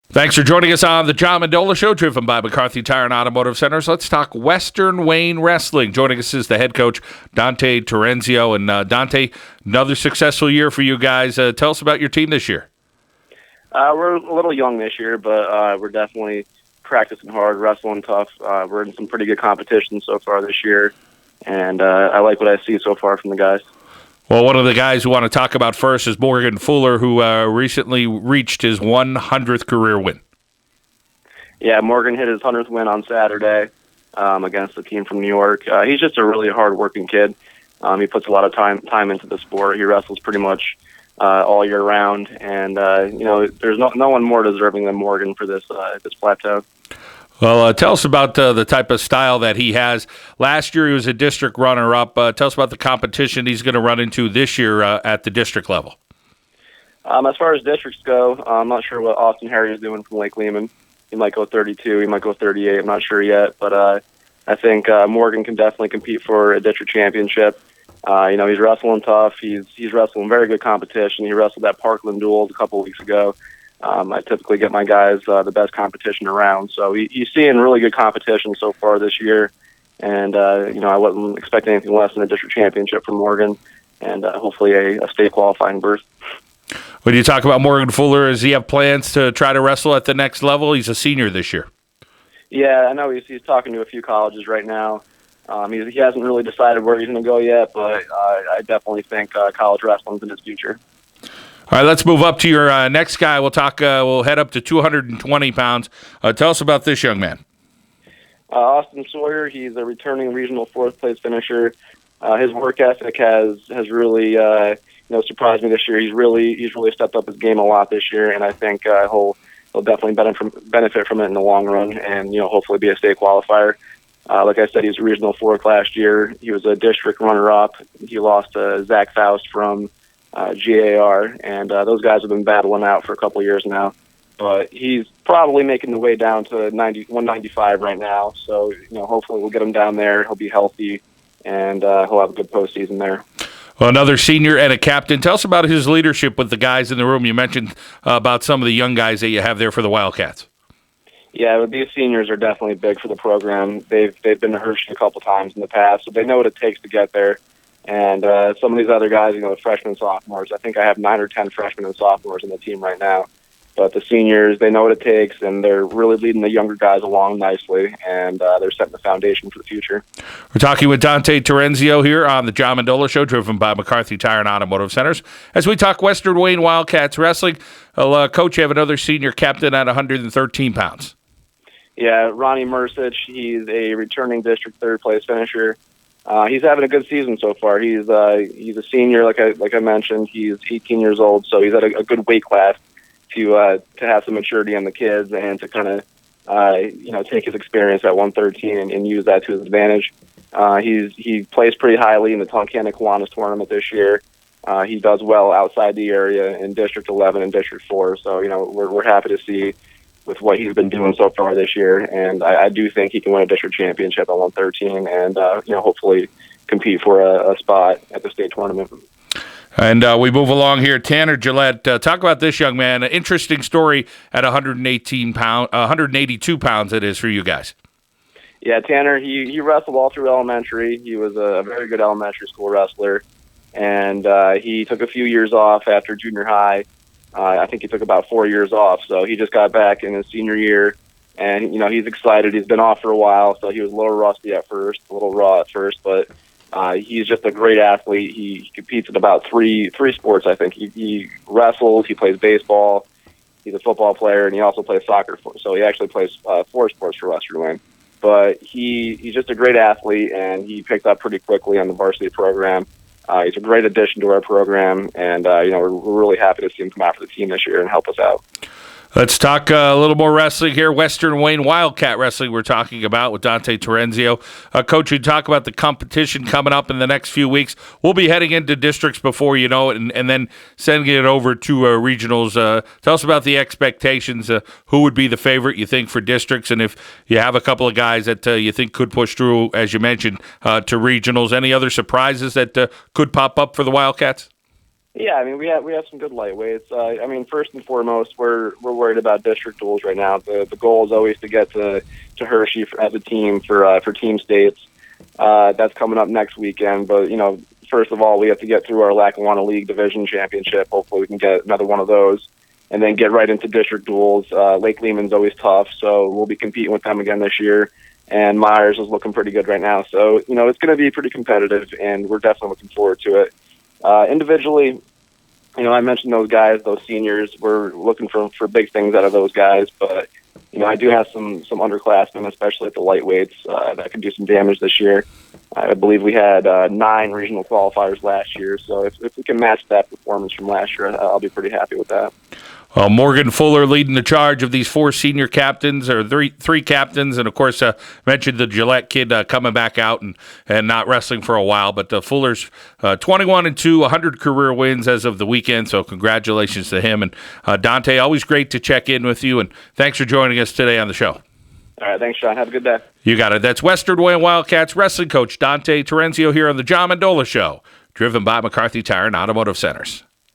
Thanks for joining us on the John Mendola Show, driven by McCarthy Tire and Automotive Centers. Let's talk Western Wayne Wrestling. Joining us is the head coach, Dante Terenzio. And Dante, another successful year for you guys. Tell us about your team this year. We're a little young this year, but we're definitely practicing hard, wrestling tough. We're in some pretty good competition so far this year, and I like what I see so far from the guys. Well, one of the guys we want to talk about first is Morgan Fuller, who recently reached his 100th career win. Yeah, Morgan hit his 100th win on Saturday against a team from New York. He's just a really hard-working kid. He puts a lot of time into the sport. He wrestles pretty much all year round, and there's no one more deserving than Morgan for this plateau. Well, tell us about the type of style that he has. Last year, he was a district runner-up. Tell us about the competition he's going to run into this year at the district level. As far as districts go, I'm not sure what Austin Harry is doing from Lake Lehman. He might go 32. He might go 38. I'm not sure yet, but I think Morgan can definitely compete for a district championship. He's wrestling tough. He's wrestling very good competition. He wrestled at Parkland Duels a couple weeks ago. I typically get my guys the best competition around. So he's seeing really good competition so far this year. And, I wasn't expecting anything less than a district championship from Morgan and hopefully a state qualifying berth. When you talk about Morgan Fuller, does he have plans to try to wrestle at the next level? He's a senior this year. Yeah, I know he's talking to a few colleges right now. He hasn't really decided where he's going to go yet, but I definitely think college wrestling's in his future. All right, let's move up to your next guy. We'll head up to 220 pounds. Tell us about this young man. Austin Sawyer, he's a returning regional fourth-place finisher. His work ethic has really surprised me this year. He's really stepped up his game a lot this year, and I think he'll definitely benefit from it in the long run, and hopefully be a state qualifier. Like I said, he was a regional fourth last year. He was a district runner-up. He lost to Zach Faust from GAR, and those guys have been battling out for a couple years now. But he's probably making the way down to 195 right now. So, hopefully we'll get him down there. He'll be healthy, and he'll have a good postseason there. Well, another senior and a captain. Tell us about his leadership with the guys in the room. You mentioned about some of the young guys that you have there for the Wildcats. Yeah, these seniors are definitely big for the program. They've been to Hershey a couple times in the past, so they know what it takes to get there. And some of these other guys, the freshmen and sophomores, I think I have 9 or 10 freshmen and sophomores on the team right now. But the seniors, they know what it takes, and they're really leading the younger guys along nicely, and they're setting the foundation for the future. We're talking with Dante Terenzio here on the John Mendola Show, driven by McCarthy Tire and Automotive Centers. As we talk Western Wayne Wildcats wrestling, Coach, you have another senior captain at 113 pounds. Yeah, Ronnie Mrs. He's a returning district third-place finisher. He's having a good season so far. He's a senior, like I mentioned. He's 18 years old, so he's at a good weight class to have some maturity on the kids and to kind of take his experience at 113 and use that to his advantage. He plays pretty highly in the Tunkhannock Kiwanis tournament this year. He does well outside the area in District 11 and District 4. So we're happy to see with what he's been doing so far this year, and I do think he can win a district championship at 113 and hopefully compete for a spot at the state tournament. And we move along here. Tanner Gillette, talk about this young man. An interesting story at 182 pounds it is for you guys. Yeah, Tanner, he wrestled all through elementary. He was a very good elementary school wrestler, and he took a few years off after junior high. I think he took about 4 years off, so he just got back in his senior year, and he's excited. He's been off for a while, so he was a little rusty at first, a little raw at first, but he's just a great athlete. He competes in about three sports, I think. He wrestles, he plays baseball, he's a football player, and he also plays soccer. So he actually plays 4 sports for Western Wayne. But he's just a great athlete, and he picked up pretty quickly on the varsity program. He's a great addition to our program, and we're really happy to see him come out for the team this year and help us out. Let's talk a little more wrestling here. Western Wayne Wildcat Wrestling we're talking about with Dante Terenzio. Coach, you talk about the competition coming up in the next few weeks. We'll be heading into districts before you know it and then sending it over to regionals. Tell us about the expectations. Who would be the favorite, you think, for districts? And if you have a couple of guys that you think could push through, as you mentioned, to regionals, any other surprises that could pop up for the Wildcats? Yeah, I mean, we have some good lightweights. I mean, first and foremost, we're worried about district duels right now. The goal is always to get to Hershey as a team for team states. That's coming up next weekend. But first of all, we have to get through our Lackawanna League Division Championship. Hopefully, we can get another one of those, and then get right into district duels. Lake Lehman's always tough, so we'll be competing with them again this year. And Myers is looking pretty good right now, so it's going to be pretty competitive, and we're definitely looking forward to it. Individually, I mentioned those guys, those seniors. We're looking for big things out of those guys, but I do have some underclassmen, especially at the lightweights, that can do some damage this year. I believe we had 9 regional qualifiers last year, so if we can match that performance from last year, I'll be pretty happy with that. Well, Morgan Fuller leading the charge of these 4 senior captains, or three captains, and of course mentioned the Gillette kid coming back out and not wrestling for a while. But Fuller's 21-2, 100 career wins as of the weekend. So congratulations to him. And Dante, always great to check in with you, and thanks for joining us today on the show. All right, thanks, Sean. Have a good day. You got it. That's Western Wayne Wildcats wrestling coach Dante Terenzio here on the John Mendola Show, driven by McCarthy Tire and Automotive Centers.